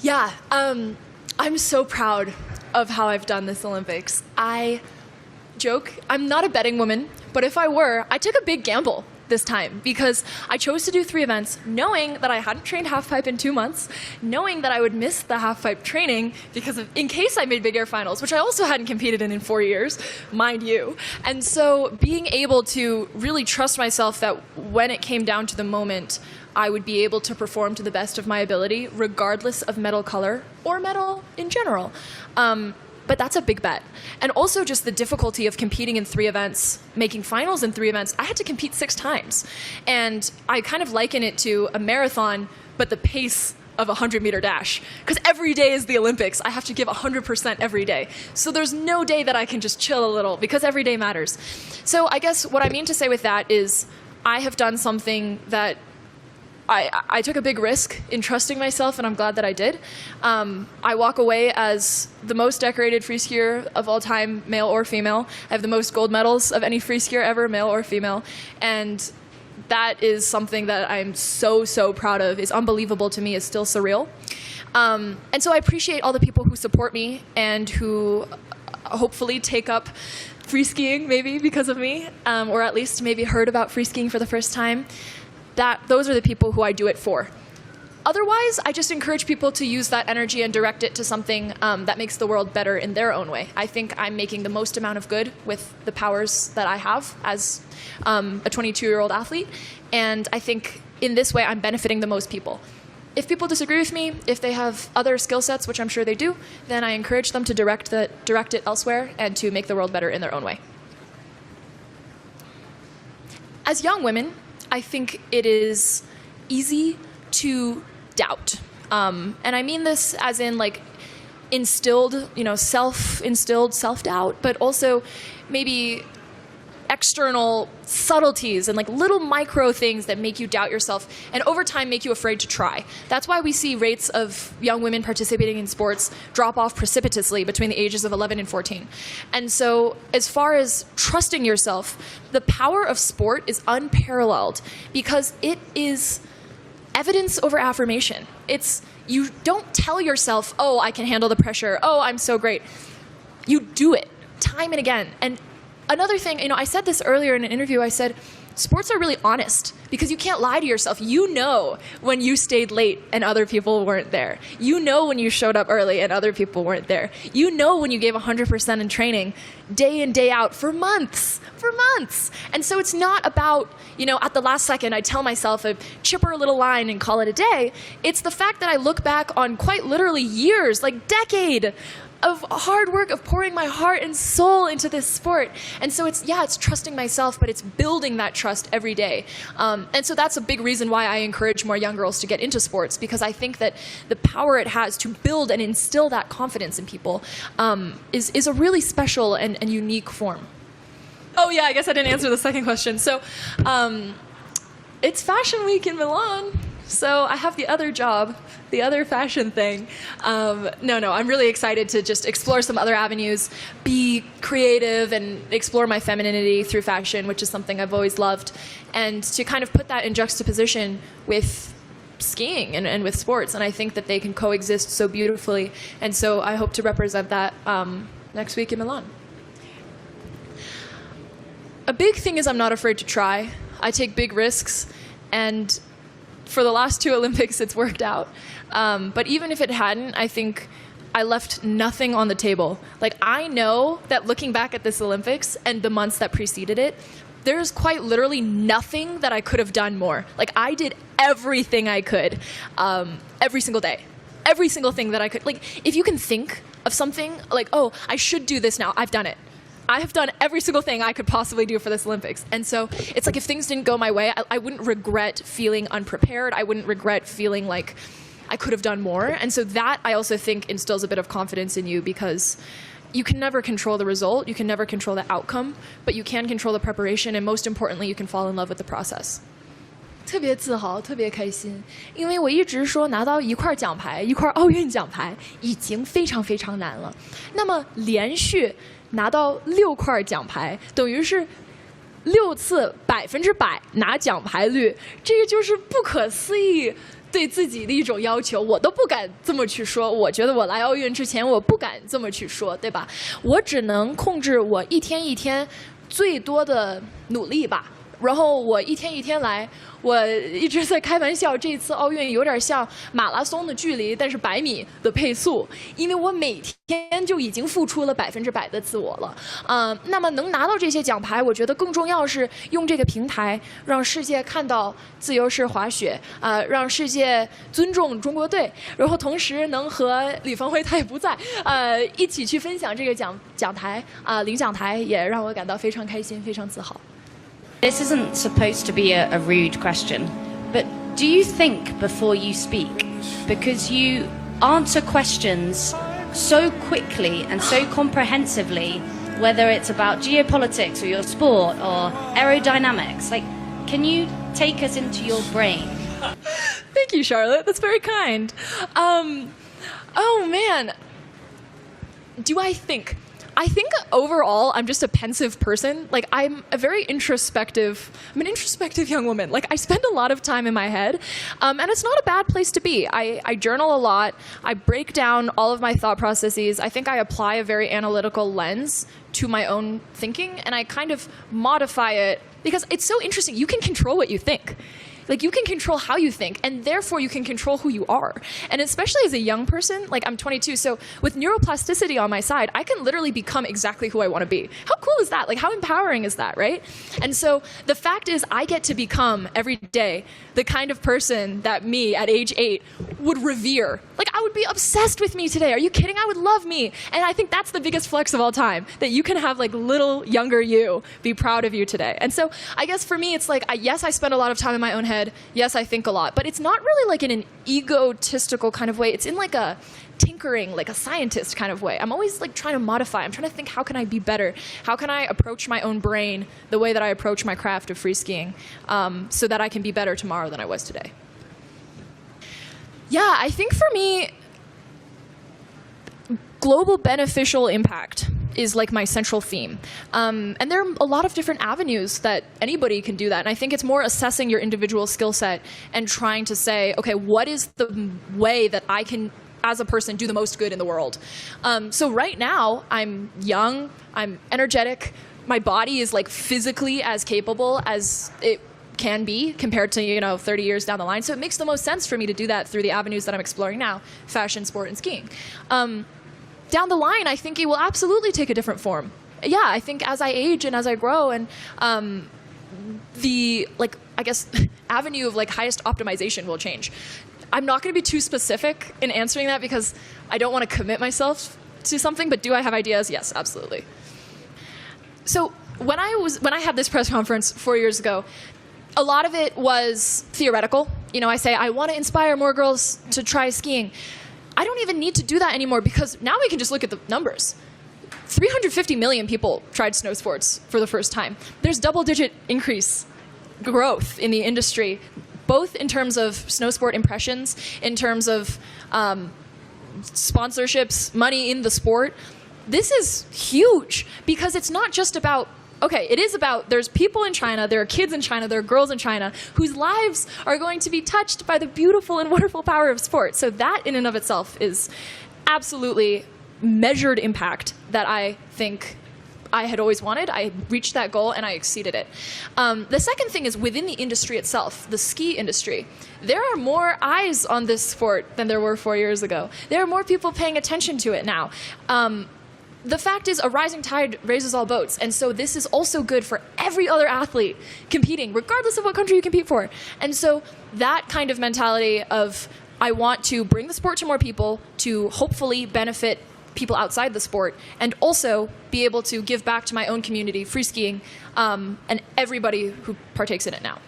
Yeah, I'm so proud of how I've done this Olympics. I joke, I'm not a betting woman, but if I were, I took a big gamble this time because I chose to do 3 events knowing that I hadn't trained halfpipe in 2 months, knowing that I would miss the halfpipe training because in case I made big air finals, which I also hadn't competed in 4 years, mind you. And so being able to really trust myself that when it came down to the moment, I would be able to perform to the best of my ability, regardless of medal color or medal in general. But that's a big bet. And also just the difficulty of competing in 3 events, making finals in 3 events. I had to compete 6 times. And I kind of liken it to a marathon, but the pace of a 100-meter dash. Because every day is the Olympics. I have to give 100% every day. So there's no day that I can just chill a little because every day matters. So I guess what I mean to say with that is I have done something that I took a big risk in trusting myself, and I'm glad that I did. I walk away as the most decorated freeskier of all time, male or female. I have the most gold medals of any freeskier ever, male or female. And that is something that I'm so, so proud of. It's unbelievable to me. It's still surreal. And so I appreciate all the people who support me and who hopefully take up free skiing maybe because of me, or at least maybe heard about free skiing for the first time. Those are the people who I do it for. Otherwise, I just encourage people to use that energy and direct it to something that makes the world better in their own way. I think I'm making the most amount of good with the powers that I have as a 22-year-old athlete, and I think in this way I'm benefiting the most people. If people disagree with me, if they have other skill sets, which I'm sure they do, then I encourage them to direct it elsewhere and to make the world better in their own way. As young women, I think it is easy to doubt. And I mean this as in like instilled, self-instilled self-doubt, but also maybe external subtleties and like little micro things that make you doubt yourself and over time make you afraid to try. That's why we see rates of young women participating in sports drop off precipitously between the ages of 11 and 14. And so as far as trusting yourself, the power of sport is unparalleled because it is evidence over affirmation. You don't tell yourself, oh, I can handle the pressure. Oh, I'm so great. You do it time and again. And another thing, I said this earlier in an interview, I said, sports are really honest because you can't lie to yourself. You know when you stayed late and other people weren't there. You know when you showed up early and other people weren't there. You know when you gave 100% in training day in, day out for months. And so it's not about, at the last second I tell myself a chipper little line and call it a day. It's the fact that I look back on quite literally years, like decade of hard work, of pouring my heart and soul into this sport. And so it's trusting myself, but it's building that trust every day. And so that's a big reason why I encourage more young girls to get into sports, because I think that the power it has to build and instill that confidence in people is a really special and unique form. Oh yeah, I guess I didn't answer the second question. So it's Fashion Week in Milan. So I have the other job, the other fashion thing. No, I'm really excited to just explore some other avenues, be creative and explore my femininity through fashion, which is something I've always loved, and to kind of put that in juxtaposition with skiing and with sports. And I think that they can coexist so beautifully. And so I hope to represent that next week in Milan. A big thing is I'm not afraid to try. I take big risks, and for the last 2 Olympics, it's worked out. But even if it hadn't, I think I left nothing on the table. Like, I know that looking back at this Olympics and the months that preceded it, there's quite literally nothing that I could have done more. Like, I did everything I could, every single day. Every single thing that I could. Like, if you can think of something, like, oh, I should do this now, I've done it. I have done every single thing I could possibly do for this Olympics. And so it's like if things didn't go my way, I wouldn't regret feeling unprepared. I wouldn't regret feeling like I could have done more. And so that, I also think, instills a bit of confidence in you, because you can never control the result. You can never control the outcome, but you can control the preparation. And most importantly, you can fall in love with the process. 特别自豪，特别开心，因为我一直说拿到1块奖牌，1块奥运奖牌已经非常非常难了。那么连续拿到6块奖牌，等于是6次100%拿奖牌率，这个就是不可思议对自己的一种要求，我都不敢这么去说。我觉得我来奥运之前，我不敢这么去说，对吧？我只能控制我一天一天最多的努力吧。然后我一天一天来，我一直在开玩笑，这次奥运有点像马拉松的距离，但是100米的配速，因为我每天就已经付出了100%的自我了。那么能拿到这些奖牌，我觉得更重要是用这个平台让世界看到自由式滑雪，让世界尊重中国队，然后同时能和李芳辉他也不在，一起去分享这个奖台，领奖台也让我感到非常开心，非常自豪。This isn't supposed to be a rude question, but do you think before you speak? Because you answer questions so quickly and so comprehensively, whether it's about geopolitics or your sport or aerodynamics. Like, can you take us into your brain? Thank you, Charlotte. That's very kind. Oh man. Do I think? I think overall I'm just a pensive person. Like I'm an introspective young woman. Like I spend a lot of time in my head, and it's not a bad place to be. I journal a lot. I break down all of my thought processes. I think I apply a very analytical lens to my own thinking, and I kind of modify it because it's so interesting. You can control what you think. Like you can control how you think, and therefore you can control who you are. And especially as a young person, like I'm 22, so with neuroplasticity on my side, I can literally become exactly who I want to be. How cool is that? Like how empowering is that, right? And so the fact is I get to become every day the kind of person that me at age 8 would revere. Like I would be obsessed with me today. Are you kidding? I would love me. And I think that's the biggest flex of all time, that you can have like little younger you be proud of you today. And so I guess for me, it's like, yes, I spend a lot of time in my own head. Yes, I think a lot, but it's not really like in an egotistical kind of way. It's in like a tinkering, like a scientist kind of way. I'm always like trying to modify. I'm trying to think, how can I be better? How can I approach my own brain the way that I approach my craft of free skiing, so that I can be better tomorrow than I was today? Yeah, I think for me, global beneficial impact is like my central theme. And there are a lot of different avenues that anybody can do that. And I think it's more assessing your individual skill set and trying to say, okay, what is the way that I can, as a person, do the most good in the world? So right now, I'm young, I'm energetic, my body is like physically as capable as it can be compared to 30 years down the line. So it makes the most sense for me to do that through the avenues that I'm exploring now: fashion, sport, and skiing. Down the line, I think it will absolutely take a different form. Yeah, I think as I age and as I grow, and the avenue of highest optimization will change. I'm not going to be too specific in answering that because I don't want to commit myself to something. But do I have ideas? Yes, absolutely. So when I had this press conference 4 years ago, a lot of it was theoretical. I say I want to inspire more girls to try skiing. I don't even need to do that anymore because now we can just look at the numbers. 350 million people tried snow sports for the first time. There's double-digit growth in the industry, both in terms of snow sport impressions, in terms of sponsorships, money in the sport. This is huge because it's not just about, okay, it is about there's people in China, there are kids in China, there are girls in China whose lives are going to be touched by the beautiful and wonderful power of sport. So that in and of itself is absolutely measured impact that I think I had always wanted. I reached that goal and I exceeded it. The second thing is within the industry itself, the ski industry. There are more eyes on this sport than there were 4 years ago. There are more people paying attention to it now. The fact is, a rising tide raises all boats, and so this is also good for every other athlete competing, regardless of what country you compete for. And so that kind of mentality of, I want to bring the sport to more people to hopefully benefit people outside the sport, and also be able to give back to my own community, free skiing, and everybody who partakes in it now.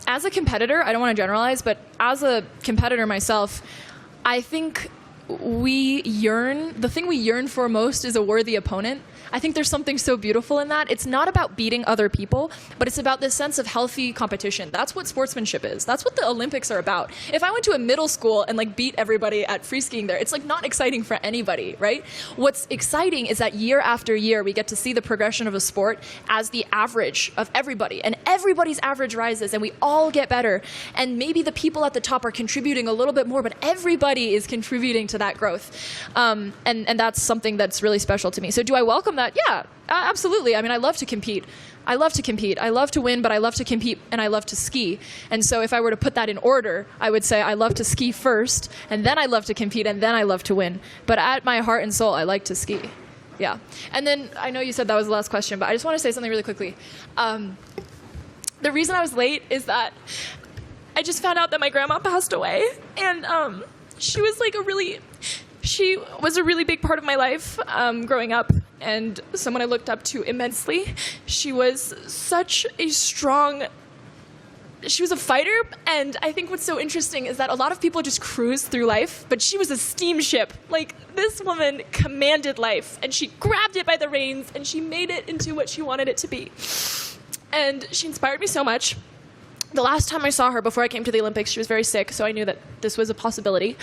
As a competitor, I don't want to generalize, but as a competitor myself, I think the thing we yearn for most is a worthy opponent. I think there's something so beautiful in that. It's not about beating other people, but it's about this sense of healthy competition. That's what sportsmanship is. That's what the Olympics are about. If I went to a middle school and like beat everybody at free skiing there, it's like not exciting for anybody, right? What's exciting is that year after year, we get to see the progression of a sport as the average of everybody, and everybody's average rises, and we all get better. And maybe the people at the top are contributing a little bit more, but everybody is contributing to that growth. And that's something that's really special to me. So do I welcome that? Yeah, absolutely. I mean, I love to compete. I love to win, but I love to compete, and I love to ski. And so if I were to put that in order, I would say I love to ski first, and then I love to compete, and then I love to win. But at my heart and soul, I like to ski. Yeah. And then I know you said that was the last question, but I just want to say something really quickly. The reason I was late is that I just found out that my grandma passed away, and she was a really big part of my life growing up, and someone I looked up to immensely. She was she was a fighter, and I think what's so interesting is that a lot of people just cruise through life, but she was a steamship. Like, this woman commanded life, and she grabbed it by the reins, and she made it into what she wanted it to be. And she inspired me so much. The last time I saw her before I came to the Olympics, she was very sick, so I knew that this was a possibility.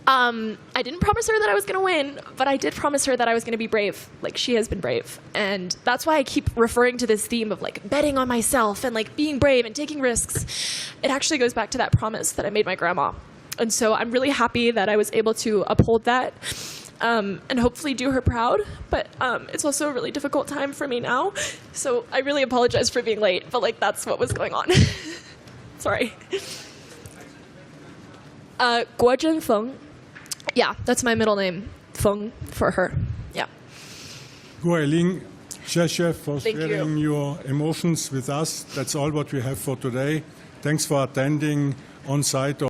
I didn't promise her that I was going to win, but I did promise her that I was going to be brave, like she has been brave. And that's why I keep referring to this theme of like betting on myself and like being brave and taking risks. It actually goes back to that promise that I made my grandma. And so I'm really happy that I was able to uphold that and hopefully do her proud. But it's also a really difficult time for me now. So I really apologize for being late, but like that's what was going on. Sorry. G.r.o.w.t.h.M.i.n.d.s.e.t. Yeah, that's my middle name, Feng, for her. Yeah. Eileen, Chef, for Thank sharing your emotions with us. That's all what we have for today. Thanks for attending on site.